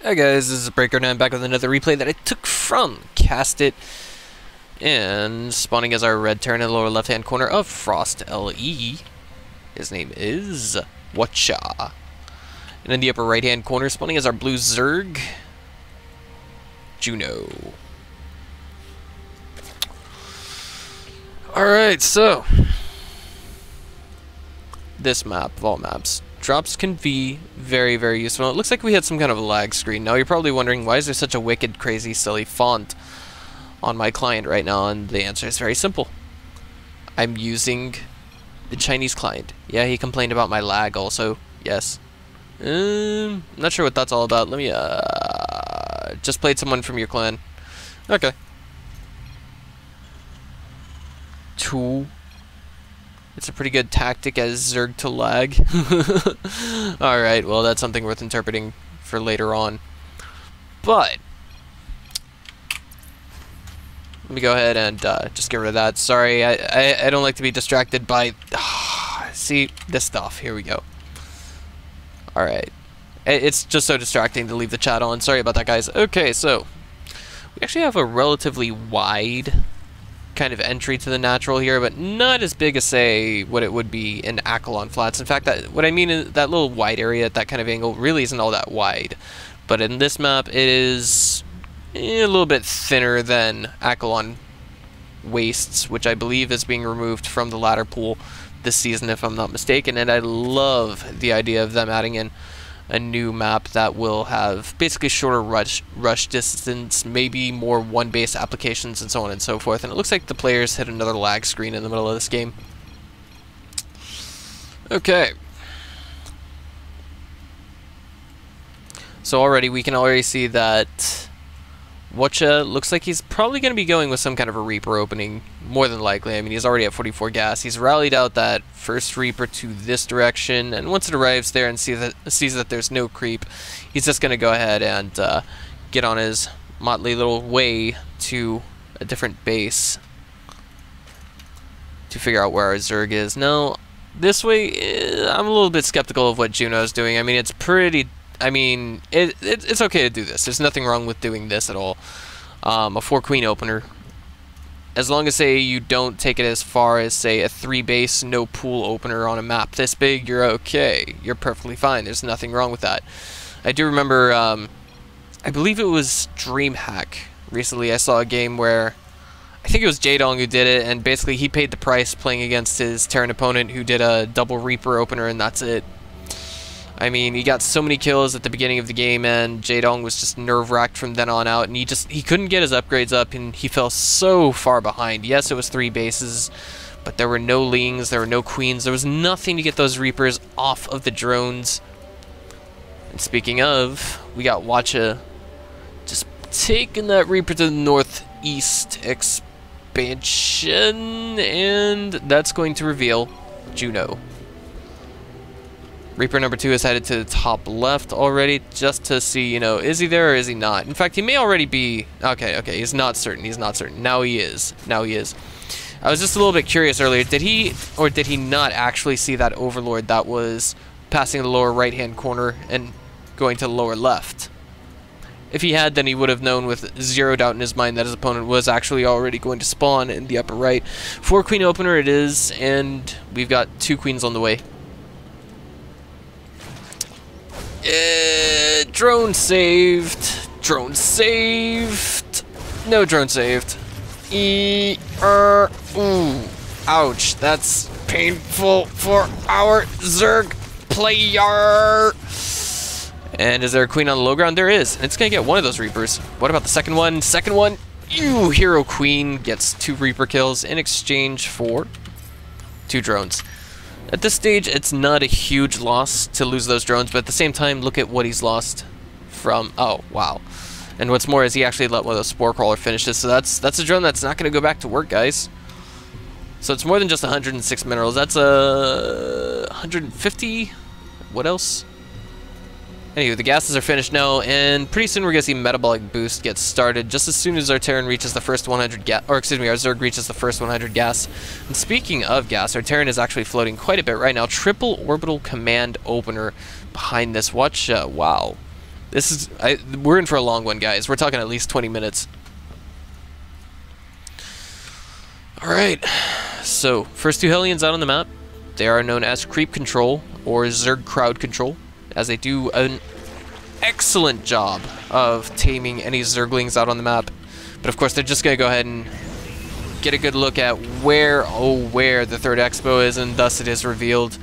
Hey guys, this is Breaker and I'm back with another replay that I took from Cast It. And spawning as our red Terran in the lower left hand corner of Frost LE. His name is wotcha. And in the upper right hand corner, spawning as our blue Zerg, JunO. Alright, so this map, of all maps, drops can be very, very useful. It looks like we had some kind of a lag screen. Now you're probably wondering, why is there such a wicked, crazy, silly font on my client right now? And the answer is very simple. I'm using the Chinese client. Yeah, he complained about my lag also. Yes. Not sure what that's all about. Let me, just played someone from your clan. Okay. Two. It's a pretty good tactic as Zerg to lag. Alright, well that's something worth interpreting for later on. But let me go ahead and just get rid of that. Sorry, I don't like to be distracted by see this stuff. Here we go. Alright. It's just so distracting to leave the chat on. Sorry about that, guys. Okay, so we actually have a relatively wide kind of entry to the natural here, but not as big as, say, what it would be in Akalon Flats. In fact, what I mean is that little wide area at that kind of angle really isn't all that wide. But in this map, it is a little bit thinner than Akalon Wastes, which I believe is being removed from the ladder pool this season, if I'm not mistaken. And I love the idea of them adding in a new map that will have basically shorter rush distance, maybe more one-base applications, and so on and so forth. And it looks like the players hit another lag screen in the middle of this game. Okay. So already we can already see that wotcha looks like he's probably going to be going with some kind of a Reaper opening, more than likely. I mean, he's already at 44 gas. He's rallied out that first Reaper to this direction, and once it arrives there and sees that there's no creep, he's just going to go ahead and get on his motley little way to a different base to figure out where our Zerg is. Now, this way, I'm a little bit skeptical of what JunO is doing. I mean, it's pretty... I mean, it's okay to do this. There's nothing wrong with doing this at all. A 4-queen opener. As long as, say, you don't take it as far as, say, a 3-base, no-pool opener on a map this big, you're okay. You're perfectly fine. There's nothing wrong with that. I do remember, I believe it was DreamHack. Recently I saw a game where, I think it was JDong who did it, and basically he paid the price playing against his Terran opponent who did a double Reaper opener, and that's it. I mean, he got so many kills at the beginning of the game, and JDong was just nerve-wracked from then on out, and he couldn't get his upgrades up, and he fell so far behind. Yes, it was 3 bases, but there were no Lings, there were no Queens, there was nothing to get those Reapers off of the drones. And speaking of, we got wotcha just taking that Reaper to the northeast expansion, and that's going to reveal JunO. Reaper number 2 is headed to the top left already, just to see, you know, is he there or is he not? In fact, he may already be... Okay, he's not certain, he's not certain. Now he is. Now he is. I was just a little bit curious earlier. Did he or did he not actually see that Overlord that was passing the lower right-hand corner and going to the lower left? If he had, then he would have known with zero doubt in his mind that his opponent was actually already going to spawn in the upper right. 4-queen opener it is, and we've got 2 queens on the way. Drone saved. Drone saved. No drone saved. Ooh. Ouch. That's painful for our Zerg player. And is there a queen on the low ground? There is. And it's going to get one of those Reapers. What about the second one? Second one. Ew. Hero Queen gets 2 Reaper kills in exchange for 2 drones. At this stage, it's not a huge loss to lose those drones, but at the same time, look at what he's lost from... Oh, wow. And what's more is he actually let one of those Spore Crawler finishes, so that's a drone that's not going to go back to work, guys. So it's more than just 106 minerals. That's 150? What else? Anyway, the gases are finished now, and pretty soon we're going to see Metabolic Boost get started just as soon as our Terran reaches the first 100 gas, or excuse me, our Zerg reaches the first 100 gas. And speaking of gas, our Terran is actually floating quite a bit right now. Triple Orbital Command Opener behind this. Watch, wow. This is... we're in for a long one, guys. We're talking at least 20 minutes. Alright. So, first two Hellions out on the map. They are known as Creep Control, or Zerg Crowd Control, as they do an excellent job of taming any Zerglings out on the map. But of course, they're just going to go ahead and get a good look at where, where the third expo is, and thus it is revealed.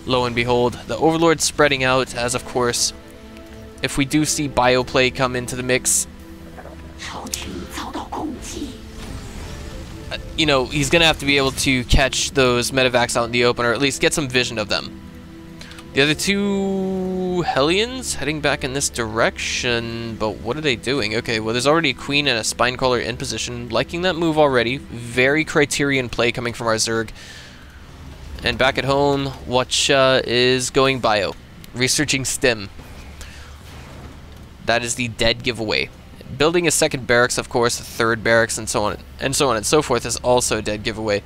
Lo and behold, the Overlord's spreading out, as of course, if we do see Bioplay come into the mix, you know, he's going to have to be able to catch those medevacs out in the open, or at least get some vision of them. The other two Hellions heading back in this direction, but what are they doing? Okay, well, there's already a Queen and a Spinecrawler in position. Liking that move already. Very Criterion play coming from our Zerg. And back at home, wotcha is going bio. Researching STEM. That is the dead giveaway. Building a second barracks, of course, a third barracks, and so on and so forth is also a dead giveaway.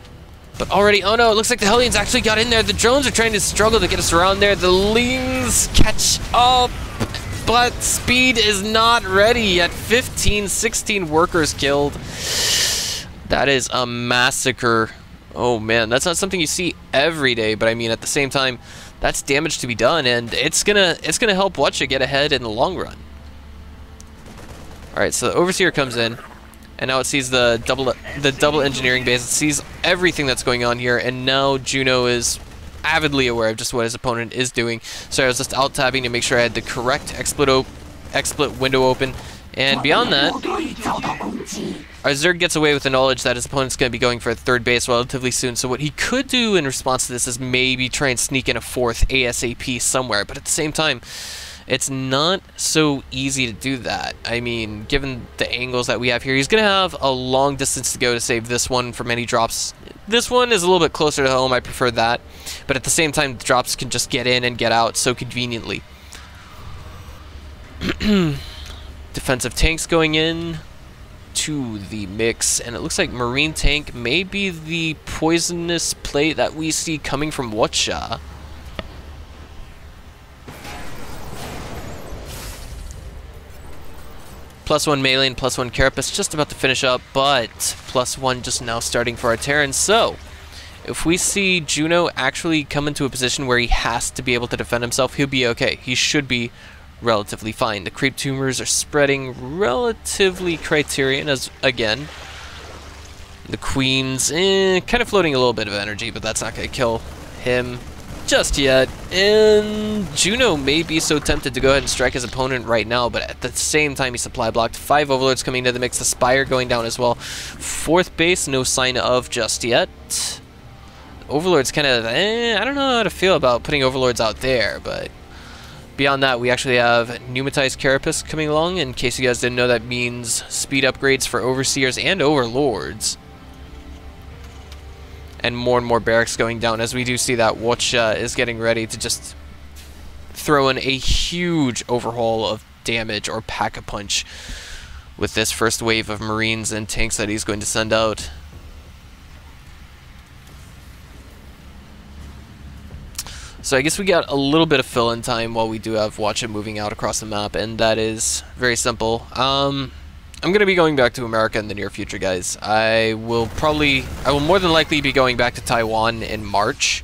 But already, oh no, it looks like the Hellions actually got in there. The drones are trying to struggle to get us around there. The Lings catch up, but speed is not ready yet. 15, 16 workers killed. That is a massacre. Oh man, that's not something you see every day, but I mean, at the same time, that's damage to be done, and it's gonna help wotcha get ahead in the long run. All right, so the Overseer comes in. And now it sees the double engineering base. It sees everything that's going on here, and now JunO is avidly aware of just what his opponent is doing. So I was just alt-tabbing to make sure I had the correct XSplit window open. And beyond that, our Zerg gets away with the knowledge that his opponent's going to be going for a third base relatively soon. So what he could do in response to this is maybe try and sneak in a fourth ASAP somewhere. But at the same time, it's not so easy to do that. I mean, given the angles that we have here, he's going to have a long distance to go to save this one from any drops. This one is a little bit closer to home. I prefer that. But at the same time, the drops can just get in and get out so conveniently. Defensive tanks going in to the mix. And it looks like Marine tank may be the poisonous play that we see coming from wotcha. +1 melee and +1 carapace just about to finish up, but +1 just now starting for our Terran. So, if we see JunO actually come into a position where he has to be able to defend himself, he'll be okay. He should be relatively fine. The creep tumors are spreading relatively Criterion, as again. The Queen's kind of floating a little bit of energy, but that's not going to kill him just yet. And JunO may be so tempted to go ahead and strike his opponent right now, but at the same time he's supply blocked. 5 Overlords coming into the mix, the Spire going down as well. Fourth base, no sign of just yet. Overlords kind of, I don't know how to feel about putting Overlords out there, but beyond that, we actually have Pneumatized Carapace coming along. In case you guys didn't know, that means speed upgrades for Overseers and Overlords. And more barracks going down, as we do see that wotcha is getting ready to just throw in a huge overhaul of damage, or pack-a-punch, with this first wave of Marines and tanks that he's going to send out. So I guess we got a little bit of fill-in time while we do have wotcha moving out across the map, and that is very simple. I'm going to be going back to America in the near future, guys. I will more than likely be going back to Taiwan in March.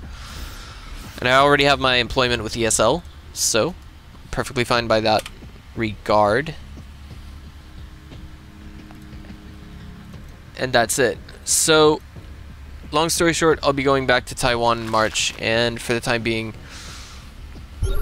And I already have my employment with ESL, so perfectly fine by that regard. And that's it. So, long story short, I'll be going back to Taiwan in March, and for the time being,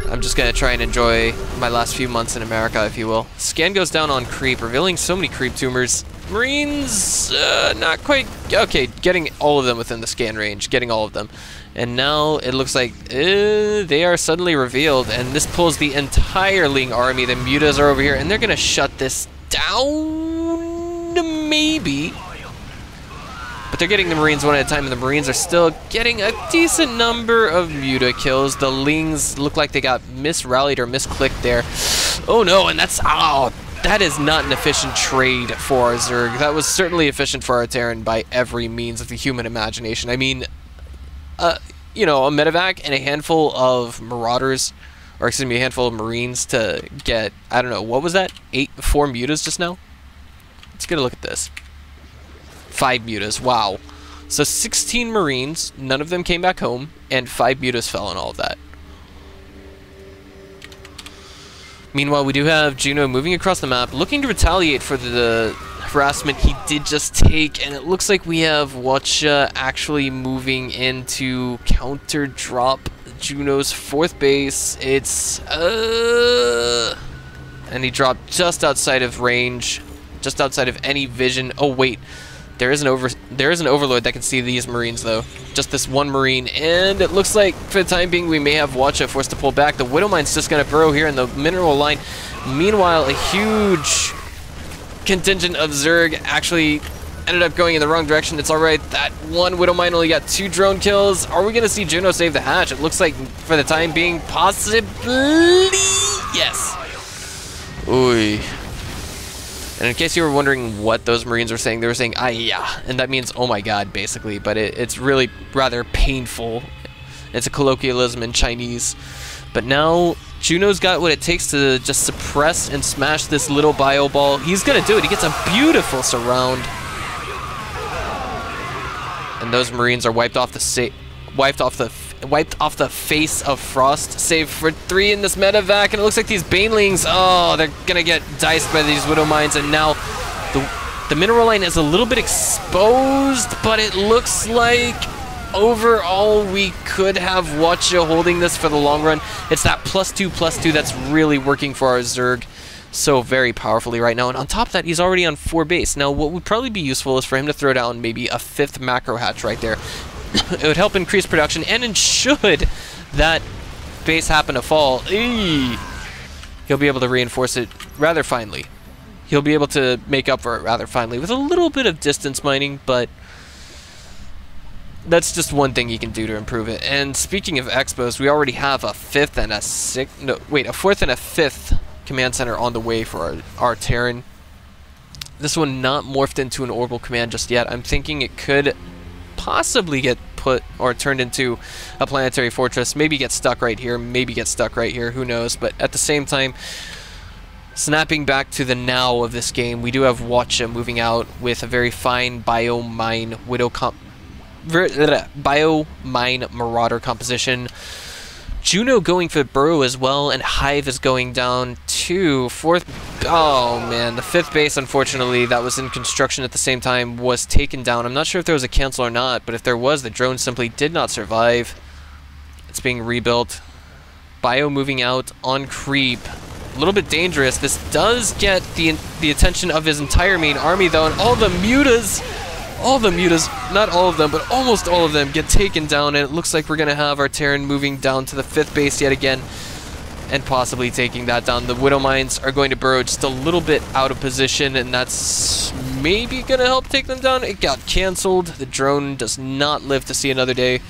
I'm just going to try and enjoy my last few months in America, if you will. Scan goes down on creep, revealing so many creep tumors. Marines, not quite. Okay, getting all of them within the scan range, getting all of them. And now it looks like they are suddenly revealed, and this pulls the entire Ling army. The mutas are over here, and they're going to shut this down, maybe. But they're getting the Marines one at a time, and the Marines are still getting a decent number of muta kills. The Lings look like they got misrallied or misclicked there. Oh no, and that's, that is not an efficient trade for our Zerg. That was certainly efficient for our Terran by every means of the human imagination. I mean, you know, a medevac and a handful of Marauders, or excuse me, a handful of Marines to get, I don't know, what was that? 4 mutas just now? Let's get a look at this. 5 mutas, wow. So 16 Marines, none of them came back home, and 5 mutas fell on all of that. Meanwhile, we do have JunO moving across the map, looking to retaliate for the harassment he did just take, and it looks like we have wotcha actually moving in to counter drop JunO's 4th base. It's and he dropped just outside of range, just outside of any vision. Oh wait, there is an overlord that can see these Marines though. Just this one Marine, and it looks like for the time being we may have wotcha forced to pull back. The Widow Mine's just gonna burrow here in the mineral line. Meanwhile, a huge contingent of Zerg actually ended up going in the wrong direction. It's alright, that one Widow Mine only got 2 drone kills. Are we gonna see JunO save the hatch? It looks like for the time being, possibly yes. Ooh. And in case you were wondering what those Marines were saying, they were saying, "Ayya," and that means "oh my god," basically, but it's really rather painful. It's a colloquialism in Chinese. But now, JunO's got what it takes to just suppress and smash this little bio ball. He's gonna do it. He gets a beautiful surround. And those Marines are wiped off the face of Frost, save for 3 in this medevac, and it looks like these Banelings, oh, they're gonna get diced by these Widow Mines, and now the mineral line is a little bit exposed, but it looks like overall we could have wotcha holding this for the long run. It's that +2/+2 that's really working for our Zerg so very powerfully right now, and on top of that, he's already on 4 base. Now, what would probably be useful is for him to throw down maybe a 5th macro hatch right there. It would help increase production, and should that base happen to fall, he'll be able to reinforce it rather finely. He'll be able to make up for it rather finely with a little bit of distance mining, but that's just one thing he can do to improve it. And speaking of expos, we already have a 4th and a 5th command center on the way for our Terran. This one not morphed into an orbital command just yet. I'm thinking it could possibly get put or turned into a planetary fortress, maybe get stuck right here, maybe get stuck right here, who knows. But at the same time, snapping back to the now of this game, we do have wotcha moving out with a very fine bio mine marauder composition. JunO going for burrow as well, and Hive is going down to 4th. Oh man, the 5th base, unfortunately, that was in construction at the same time, was taken down. I'm not sure if there was a cancel or not, but if there was, the drone simply did not survive. It's being rebuilt. Bio moving out on creep. A little bit dangerous. This does get the attention of his entire main army though, and all the mutas, not all of them, but almost all of them get taken down, and it looks like we're going to have our Terran moving down to the 5th base yet again, and possibly taking that down. The Widow Mines are going to burrow just a little bit out of position, and that's maybe going to help take them down. It got canceled. The drone does not live to see another day.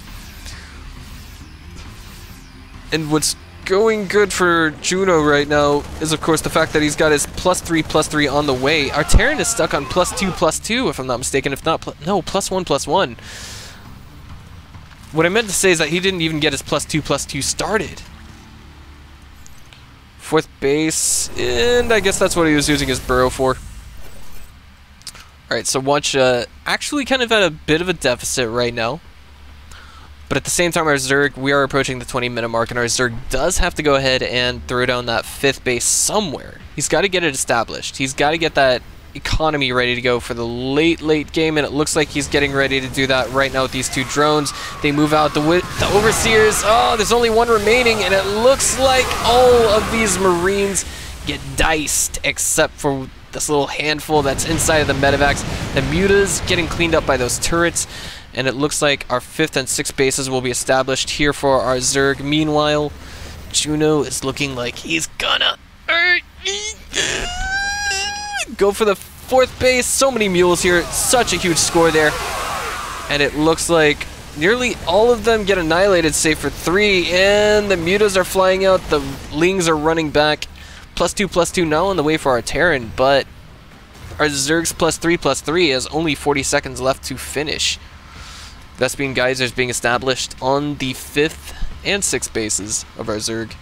And what's going good for JunO right now is, of course, the fact that he's got his +3/+3 on the way. Our Terran is stuck on +2/+2, if I'm not mistaken. If not, no, +1/+1. What I meant to say is that he didn't even get his +2/+2 started. 4th base, and I guess that's what he was using his burrow for. Alright, so wotcha actually kind of at a bit of a deficit right now. But at the same time, our Zerg, we are approaching the 20-minute mark, and our Zerg does have to go ahead and throw down that 5th base somewhere. He's got to get it established. He's got to get that economy ready to go for the late game, and it looks like he's getting ready to do that right now with these 2 drones. They move out the Overseers. Oh, there's only 1 remaining, and it looks like all of these Marines get diced, except for this little handful that's inside of the medevacs. The mutas getting cleaned up by those turrets. And it looks like our 5th and 6th bases will be established here for our Zerg. Meanwhile, JunO is looking like he's gonna go for the 4th base. So many mules here, such a huge score there. And it looks like nearly all of them get annihilated, save for 3. And the mutas are flying out, the lings are running back. +2/+2 now on the way for our Terran, but our Zerg's +3/+3 has only 40 seconds left to finish. Vespene Geysers being established on the 5th and 6th bases of our Zerg.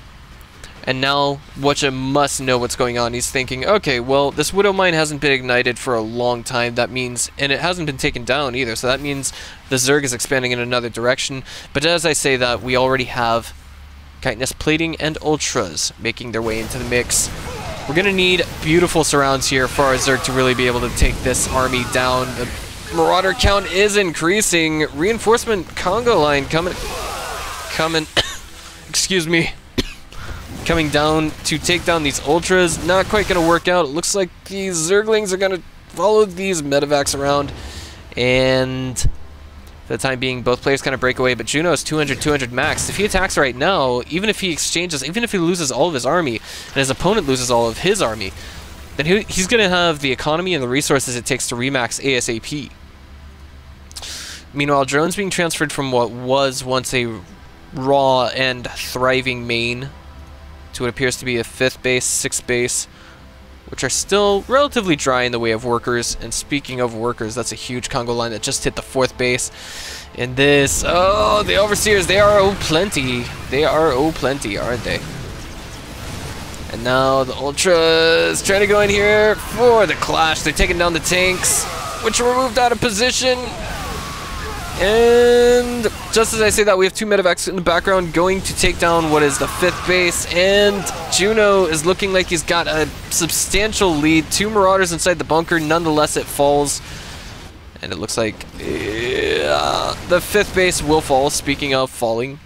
And now wotcha must know what's going on. He's thinking, okay, well, this Widow Mine hasn't been ignited for a long time. That means, and it hasn't been taken down either, so that means the Zerg is expanding in another direction. But as I say that, we already have Chitinous Plating and Ultras making their way into the mix. We're going to need beautiful surrounds here for our Zerg to really be able to take this army down. The Marauder count is increasing. Reinforcement Congo line coming, excuse me. Coming down to take down these Ultras. Not quite going to work out. It looks like these Zerglings are going to follow these medevacs around. And for the time being, both players kind of break away. But JunO is 200 max. If he attacks right now, even if he exchanges, even if he loses all of his army, and his opponent loses all of his army, then he's going to have the economy and the resources it takes to remax ASAP. Meanwhile, drones being transferred from what was once a raw and thriving main to what appears to be a 5th base, 6th base, which are still relatively dry in the way of workers. And speaking of workers, that's a huge Congo line that just hit the 4th base. And this, oh, the Overseers, they are plenty. They are plenty, aren't they? And now the Ultras trying to go in here for the clash. They're taking down the tanks, which were moved out of position. And just as I say that, we have 2 medevacs in the background going to take down what is the 5th base, and JunO is looking like he's got a substantial lead. 2 Marauders inside the bunker, nonetheless it falls. And it looks like the 5th base will fall, speaking of falling.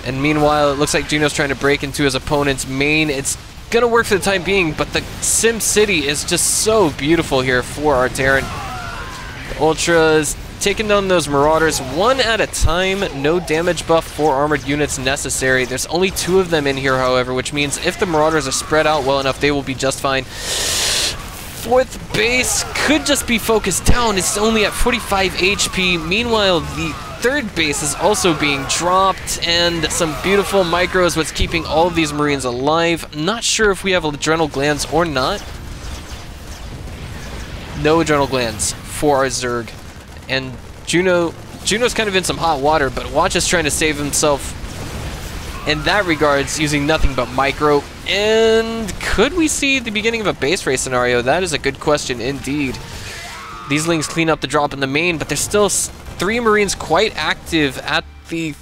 And meanwhile, it looks like JunO's trying to break into his opponent's main. It's gonna work for the time being, but the Sim City is just so beautiful here for our Terran. The Ultras taking down those Marauders one at a time. No damage buff for armored units necessary. There's only 2 of them in here, however, which means if the Marauders are spread out well enough, they will be just fine. 4th base could just be focused down. It's only at 45 HP. Meanwhile, the 3rd base is also being dropped, and some beautiful micros, what's keeping all of these Marines alive. Not sure if we have adrenal glands or not. No adrenal glands for our Zerg. And JunO's kind of in some hot water, but Watch is trying to save himself in that regards, using nothing but micro. And could we see the beginning of a base race scenario? That is a good question indeed. These Lings clean up the drop in the main, but there's still 3 Marines quite active at the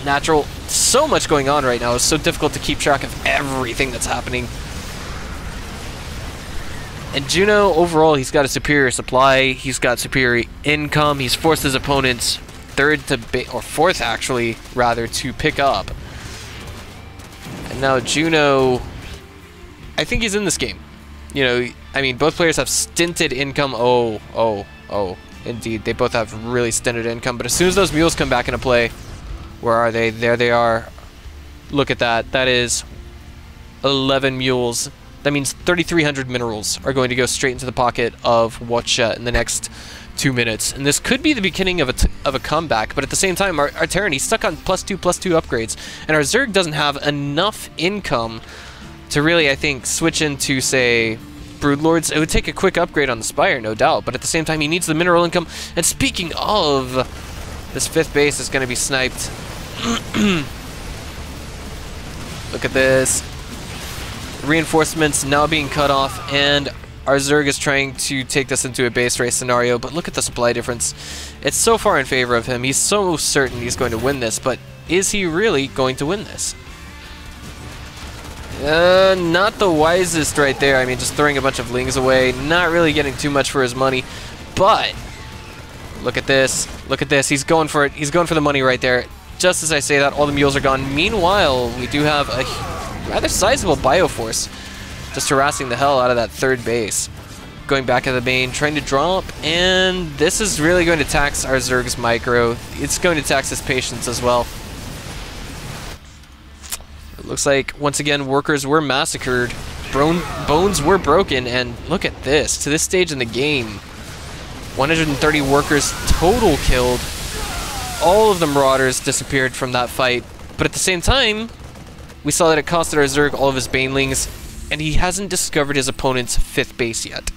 natural. So much going on right now. It's so difficult to keep track of everything that's happening. And JunO, overall, he's got a superior supply, he's got superior income, he's forced his opponents 4th actually, rather, to pick up. And now JunO, I think he's in this game. You know, I mean, both players have stinted income. Oh, indeed, they both have really stinted income, but as soon as those mules come back into play, where are they? There they are. Look at that, that is 11 mules. That means 3,300 minerals are going to go straight into the pocket of wotcha in the next 2 minutes. And this could be the beginning of a comeback, but at the same time, our Terran, he's stuck on +2/+2 upgrades. And our Zerg doesn't have enough income to really, I think, switch into, say, Broodlords. It would take a quick upgrade on the Spire, no doubt, but at the same time, he needs the mineral income. And speaking of, this 5th base is going to be sniped. Look at this. Reinforcements now being cut off, and our Zerg is trying to take this into a base race scenario, but look at the supply difference. It's so far in favor of him. He's so certain he's going to win this, but is he really going to win this? Not the wisest right there. I mean, just throwing a bunch of Lings away, not really getting too much for his money, but look at this. Look at this. He's going for it. He's going for the money right there. Just as I say that, all the mules are gone. Meanwhile, we do have a rather sizable bioforce just harassing the hell out of that 3rd base. Going back at the main, trying to drop, and this is really going to tax our Zerg's micro. It's going to tax his patience as well. It looks like, once again, workers were massacred. Bones were broken, and look at this. To this stage in the game, 130 workers total killed. All of the Marauders disappeared from that fight, but at the same time, we saw that it costed our Zerg all of his Banelings, and he hasn't discovered his opponent's 5th base yet.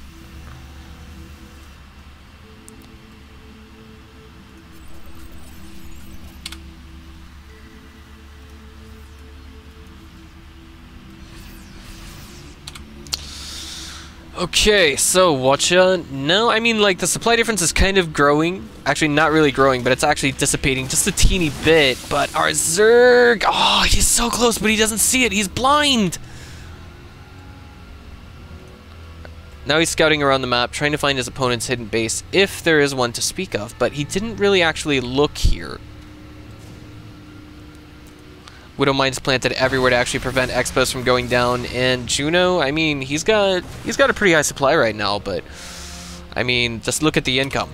Okay, so wotcha? No, I mean, like, the supply difference is kind of growing. Actually, not really growing, but it's actually dissipating just a teeny bit. But our Zerg, oh, he's so close, but he doesn't see it. He's blind. Now he's scouting around the map, trying to find his opponent's hidden base, if there is one to speak of, but he didn't really actually look here. Widow Mines planted everywhere to actually prevent Expos from going down, and JunO, I mean, he's got a pretty high supply right now, but I mean, just look at the income.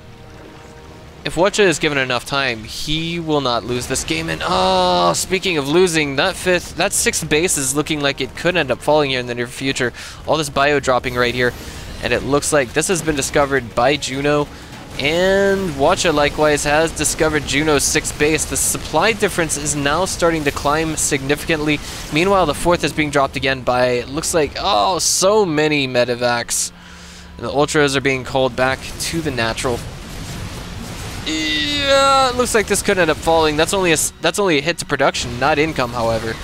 If wotcha is given enough time, he will not lose this game. And oh, speaking of losing, that 6th base is looking like it could end up falling here in the near future. All this bio dropping right here, and it looks like this has been discovered by JunO. And wotcha likewise has discovered JunO's 6th base. The supply difference is now starting to climb significantly. Meanwhile, the 4th is being dropped again by, it looks like, oh, so many medevacs. And the ultras are being called back to the natural. Yeah, it looks like this could end up falling. That's only a hit to production, not income, however.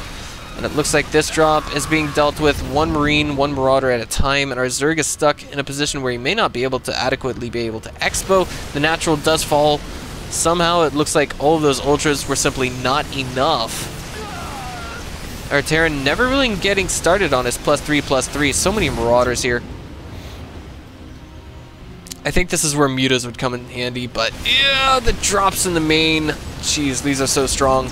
And it looks like this drop is being dealt with one Marine, one Marauder at a time, and our Zerg is stuck in a position where he may not be able to adequately be able to expo. The natural does fall. Somehow it looks like all of those ultras were simply not enough. Our Terran never really getting started on his +3/+3. So many Marauders here. I think this is where mutas would come in handy, but yeah, the drops in the main. Jeez, these are so strong.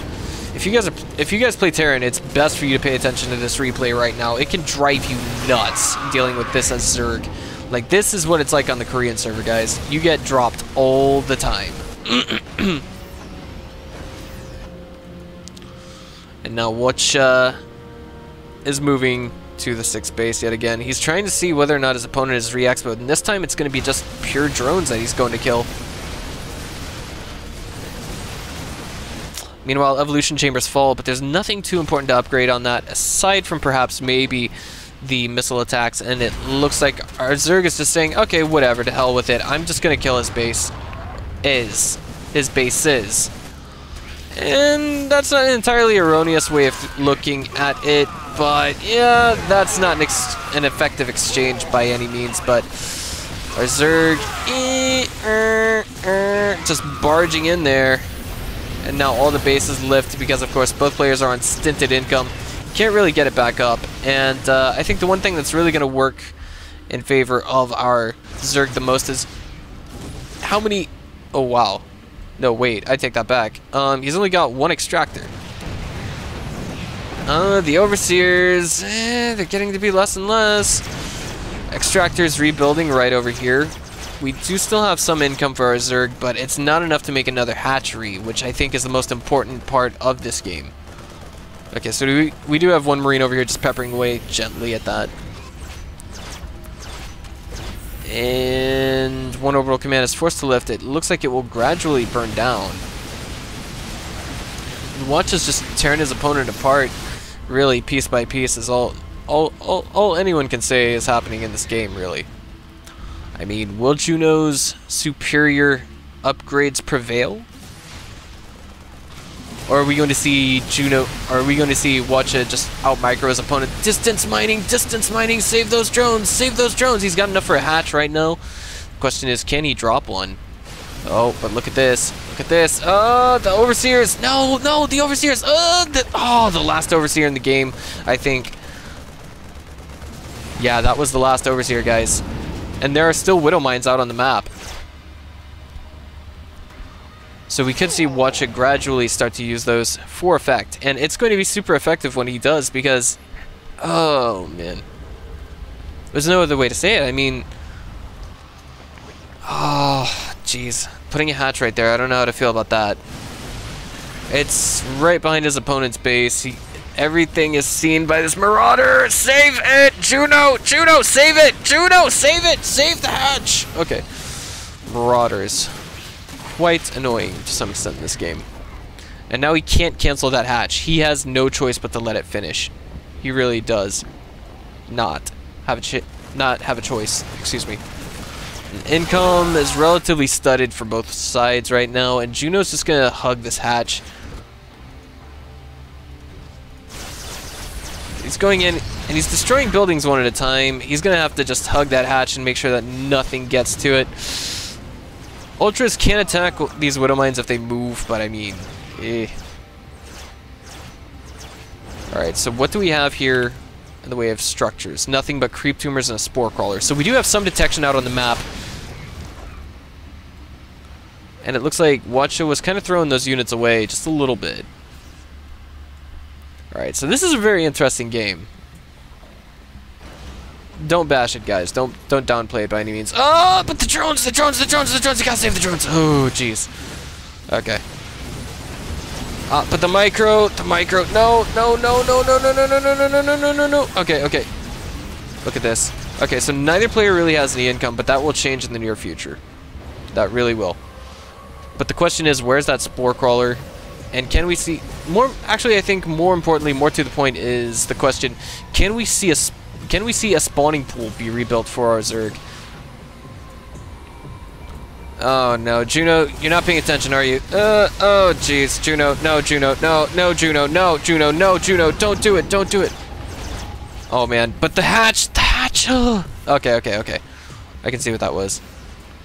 If you guys play Terran, it's best for you to pay attention to this replay right now. It can drive you nuts dealing with this as Zerg. Like, this is what it's like on the Korean server, guys. You get dropped all the time. And now wotcha is moving to the 6th base yet again. He's trying to see whether or not his opponent is re-expoed, and this time it's going to be just pure drones that he's going to kill. Meanwhile, evolution chambers fall, but there's nothing too important to upgrade on that, aside from perhaps maybe the missile attacks, and it looks like our Zerg is just saying, okay, whatever, to hell with it. I'm just going to kill his base. His base is. And that's not an entirely erroneous way of looking at it, but yeah, that's not an effective exchange by any means, but our Zerg just barging in there. And now all the bases lift because, of course, both players are on stinted income. Can't really get it back up. And I think the one thing that's really going to work in favor of our Zerg the most is how many... Oh, wow. No, wait. I take that back. He's only got one extractor. The Overseers, they're getting to be less and less. Extractor's rebuilding right over here. We do still have some income for our Zerg, but it's not enough to make another hatchery, which I think is the most important part of this game. Okay, so we do have one Marine over here just peppering away gently at that. And one orbital command is forced to lift. It looks like it will gradually burn down. wotcha's just tearing his opponent apart, really, piece by piece, is all anyone can say is happening in this game, really. I mean, will JunO's superior upgrades prevail? Or are we going to see wotcha just out micro his opponent? Distance mining, save those drones, save those drones. He's got enough for a hatch right now. The question is, can he drop one? Oh, but look at this. Look at this. Oh, the Overseers. No, the Overseers. The last Overseer in the game, I think. Yeah, that was the last Overseer, guys. And there are still Widow Mines out on the map. So we could see wotcha gradually start to use those for effect. And it's going to be super effective when he does, because... Oh, man. There's no other way to say it. I mean... Oh, jeez. Putting a hatch right there, I don't know how to feel about that. It's right behind his opponent's base. Everything is seen by this Marauder. Save it! JunO! JunO, save it! JunO, save it! Save the hatch! Okay. Marauders. Quite annoying to some extent in this game. And now he can't cancel that hatch. He has no choice but to let it finish. He really does not have a choice. Excuse me. And income is relatively studded for both sides right now, and JunO's just gonna hug this hatch. He's going in, and he's destroying buildings one at a time. He's going to have to just hug that hatch and make sure that nothing gets to it. Ultras can attack these Widow Mines if they move, but I mean, eh. Alright, so what do we have here in the way of structures? Nothing but creep tumors and a spore crawler. So we do have some detection out on the map. And it looks like wotcha was kind of throwing those units away just a little bit. Alright, so this is a very interesting game. Don't bash it, guys. Don't downplay it by any means. Oh, but the drones! You gotta save the drones! Oh, jeez. Okay. But the micro, no. Okay. Look at this. Okay, so neither player really has any income, but that will change in the near future. That really will. But the question is, where's that spore crawler? And can we see more? Actually, I think more importantly, more to the point, is the question: can we see a spawning pool be rebuilt for our Zerg? Oh no, JunO, you're not paying attention, are you? Oh jeez, JunO, no, JunO, no, JunO, no, JunO, no, JunO, don't do it. Oh man, but the hatch, Okay. I can see what that was.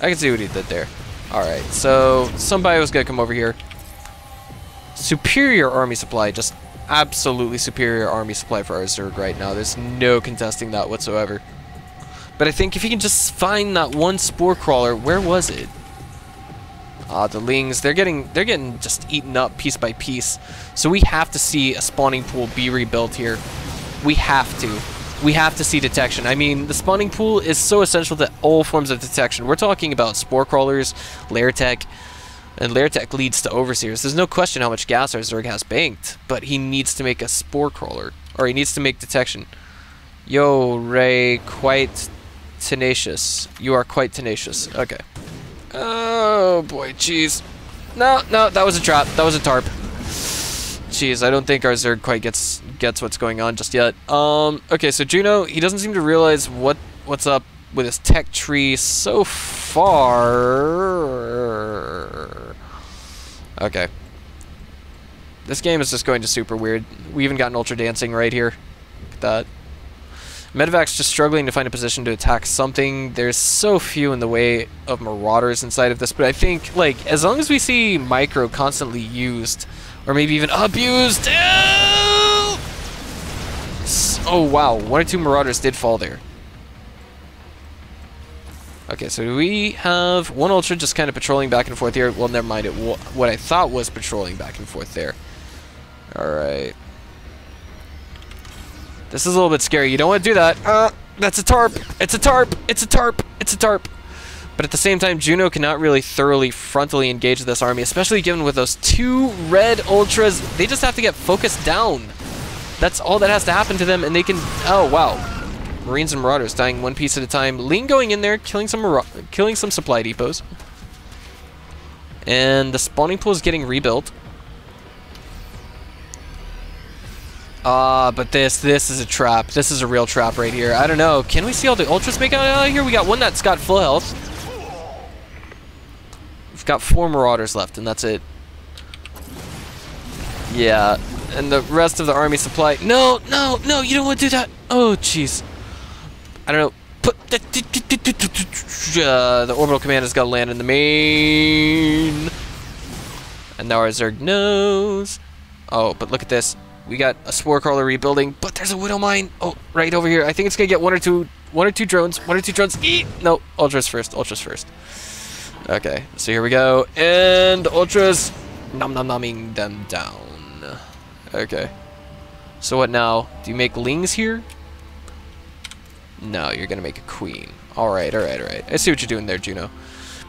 I can see what he did there. Alright, so somebody was gonna come over here. Superior army supply, just absolutely superior army supply for our Zerg right now. There's no contesting that whatsoever. But I think if he can just find that one spore crawler, where was it? The Lings, they're getting just eaten up piece by piece. So we have to see a spawning pool be rebuilt here. We have to. We have to see detection. I mean, the spawning pool is so essential to all forms of detection. We're talking about spore crawlers, lair tech, and lair tech leads to overseers. There's no question how much gas our Zerg has banked, but he needs to make a spore crawler, or he needs to make detection. Yo, Ray, quite tenacious. You are quite tenacious. Okay. Oh boy, jeez. No, that was a trap. That was a tarp. Jeez, I don't think our Zerg quite gets what's going on just yet. Okay, so JunO, he doesn't seem to realize what's up with his tech tree so far. Okay. This game is just going to super weird. We even got an ultra dancing right here. Look at that. Medevac's just struggling to find a position to attack something. There's so few in the way of marauders inside of this, but I think, like, as long as we see micro constantly used, or maybe even abused. Oh wow, 1 or 2 marauders did fall there. Okay, so do we have one ultra just kind of patrolling back and forth here? Well, never mind. What I thought was patrolling back and forth there. Alright. This is a little bit scary. You don't want to do that. That's a tarp. It's a tarp. It's a tarp. It's a tarp. But at the same time, JunO cannot really thoroughly frontally engage this army, especially given with those 2 red ultras. They just have to get focused down. That's all that has to happen to them, and they can... Oh, wow. Marines and Marauders dying one piece at a time. Ling going in there, killing some supply depots. And the spawning pool is getting rebuilt. But this is a trap. This is a real trap right here. I don't know. Can we see all the ultras make out of here? We got one that's got full health. We've got 4 Marauders left, and that's it. Yeah, and the rest of the army supply... No, you don't want to do that. Oh, jeez. I don't know. Put the orbital command has got to land in the main. And now our Zerg knows. Oh, but look at this. We got a spore crawler rebuilding, but there's a widow mine. Oh, right over here. I think it's gonna get one or two drones. Eat! No, ultras first. Okay, so here we go, and ultras nom-nom-nomming them down. Okay. So what now? Do you make Lings here? No, you're gonna make a queen. Alright. I see what you're doing there, JunO.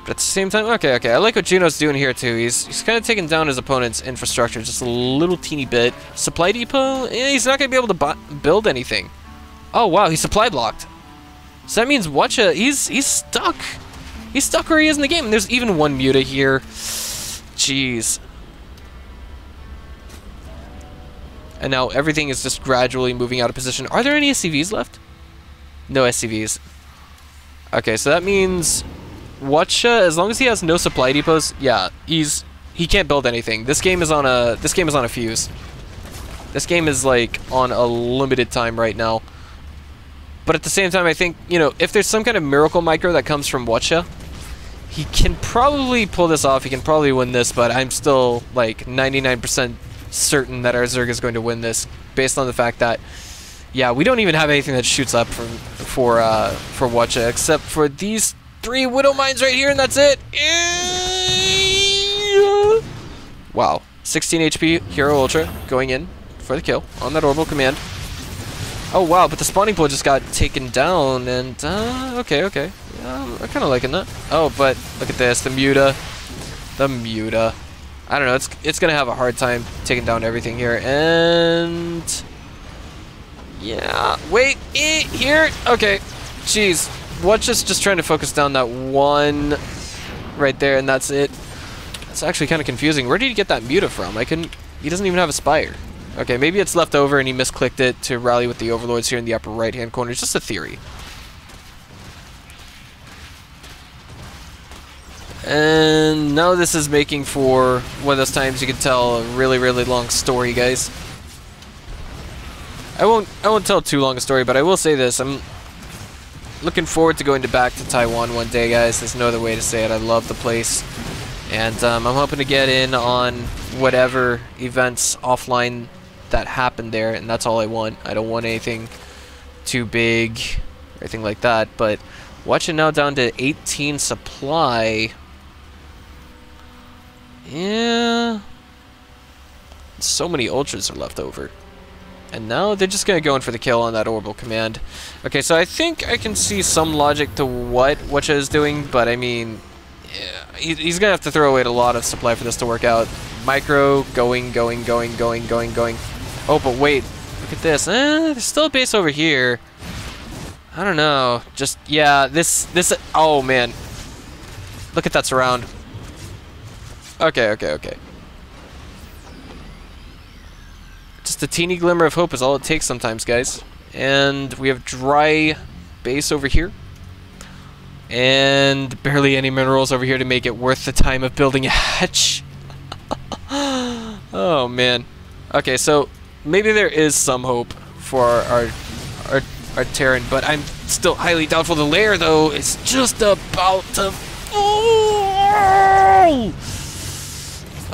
But at the same time, okay. I like what JunO's doing here too. He's kind of taking down his opponent's infrastructure just a little teeny bit. Supply depot? He's not gonna be able to build anything. Oh wow, he's supply blocked. So that means wotcha, he's stuck. He's stuck where he is in the game. And there's even one muta here. Jeez. And now everything is just gradually moving out of position. Are there any SCVs left? No SCVs. Okay, so that means wotcha, as long as he has no supply depots, yeah, he can't build anything. This game is on a fuse. This game is like on a limited time right now. But at the same time, I think, you know, if there's some kind of miracle micro that comes from wotcha, he can probably pull this off. He can probably win this, but I'm still like 99% certain that our Zerg is going to win this based on the fact that, yeah, we don't even have anything that shoots up for wotcha except for these 3 Widow Mines right here, and that's it. Wow. 16 HP Hero Ultra going in for the kill on that orbital command. Oh wow, but the spawning pool just got taken down, and okay. Yeah, I'm kind of liking that. Oh, but look at this, the Muta. I don't know, it's gonna have a hard time taking down everything here, and yeah, wait, here, okay, jeez, wotcha's just trying to focus down that one right there, and that's it. It's actually kind of confusing. Where did he get that Muta from? He doesn't even have a Spire. Okay, maybe it's left over and he misclicked it to rally with the Overlords here in the upper right-hand corner. It's just a theory. And now this is making for one of those times you can tell a really, really long story, guys. I won't tell too long a story, but I will say this. I'm looking forward to going back to Taiwan one day, guys. There's no other way to say it. I love the place. And I'm hoping to get in on whatever events offline that happened there, and that's all I want. I don't want anything too big or anything like that, but watching now down to 18 supply. Yeah, so many ultras are left over, and now they're just gonna go in for the kill on that orbital command. Okay, so I think I can see some logic to what wotcha is doing, but I mean, yeah, he's gonna have to throw away a lot of supply for this to work out. Micro going. Oh, but wait, look at this. There's still a base over here. I don't know. Just, yeah, this, oh man. Look at that surround. Okay. Just a teeny glimmer of hope is all it takes sometimes, guys. And we have dry base over here. And barely any minerals over here to make it worth the time of building a hatch. Oh man. Okay, so maybe there is some hope for our Terran, but I'm still highly doubtful. The lair, though, is just about to fall.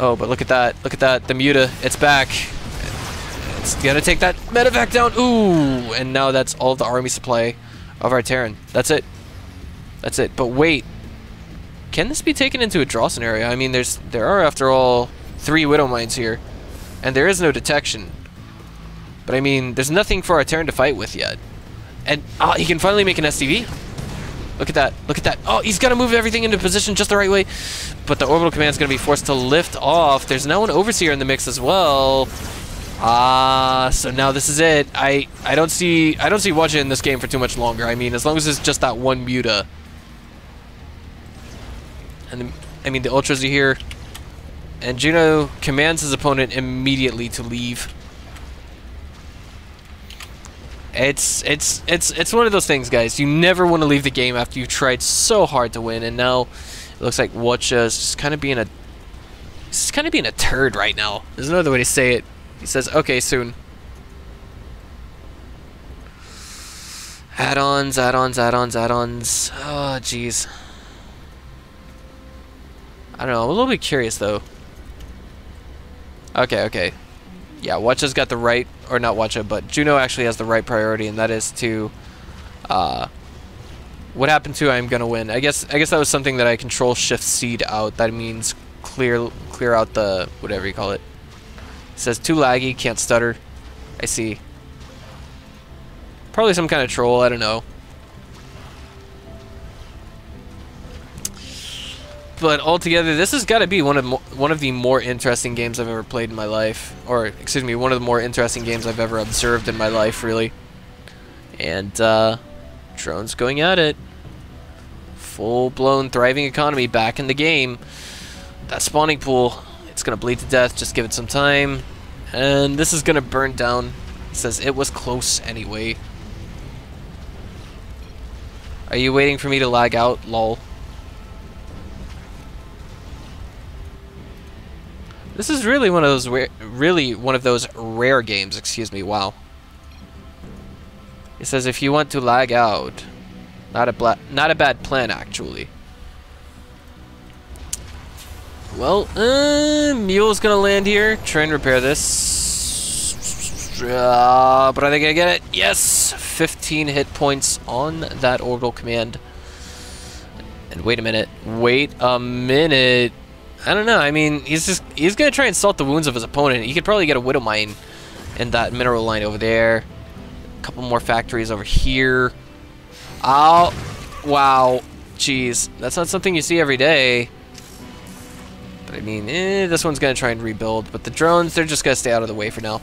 Oh, but look at that. Look at that. The Muta, it's back. It's gonna take that medevac down. Ooh, and now that's all the army supply of our Terran. That's it. That's it. But wait, can this be taken into a draw scenario? I mean, there are, after all, 3 Widow Mines here, and there is no detection. But I mean, there's nothing for our Terran to fight with yet. And he can finally make an STV. Look at that. Look at that. Oh, he's got to move everything into position just the right way. But the orbital command is going to be forced to lift off. There's now an Overseer in the mix as well. So now this is it. I don't see wotcha in this game for too much longer. I mean, as long as it's just that one Muta. And I mean, the Ultras are here. And JunO commands his opponent immediately to leave. It's one of those things, guys. You never want to leave the game after you've tried so hard to win, and now it looks like wotcha is just kind of being a turd right now. There's another way to say it. He says, "Okay, soon." Add-ons. Oh, jeez. I don't know. I'm a little bit curious though. Okay. Yeah, wotcha's got the right, or not wotcha, but JunO actually has the right priority, and that is to, what happened to I'm gonna win. I guess that was something that I control shift seed out. That means clear out the, whatever you call it. It says too laggy, can't stutter. I see. Probably some kind of troll, I don't know. But altogether, this has got to be one of the more interesting games I've ever played in my life, or excuse me, one of the more interesting games I've ever observed in my life, really. And drones going at it, full-blown thriving economy back in the game. That spawning pool, it's gonna bleed to death. Just give it some time, and this is gonna burn down. It says it was close anyway. Are you waiting for me to lag out? Lol. This is really one of those rare games. Excuse me. Wow. It says if you want to lag out, not a bad plan actually. Well, Mule's gonna land here. Try and repair this. But are they gonna get it? Yes! 15 hit points on that orbital command. And wait a minute. Wait a minute. I don't know. I mean, he's gonna try and salt the wounds of his opponent. He could probably get a Widow Mine in that mineral line over there. A couple more factories over here. Oh, wow. Jeez. That's not something you see every day. But I mean, this one's gonna try and rebuild. But the drones, they're just gonna stay out of the way for now.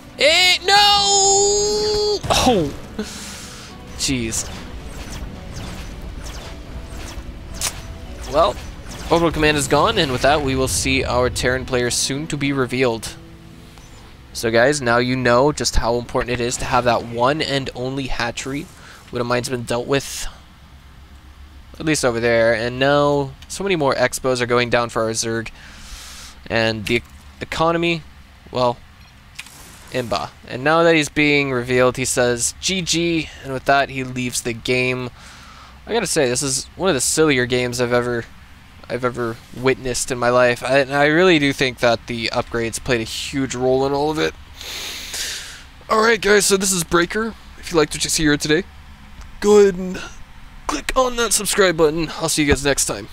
No! Oh! Jeez. Well, orbital command is gone, and with that, we will see our Terran player soon to be revealed. So guys, now you know just how important it is to have that one and only hatchery. Widow Mine's been dealt with. At least over there. And now, so many more expos are going down for our Zerg. And the economy, well, imba. And now that he's being revealed, he says GG, and with that, he leaves the game. I gotta say, this is one of the sillier games I've ever witnessed in my life. I really do think that the upgrades played a huge role in all of it. Alright guys, so this is Breaker. If you liked what you see here today, go ahead and click on that subscribe button. I'll see you guys next time.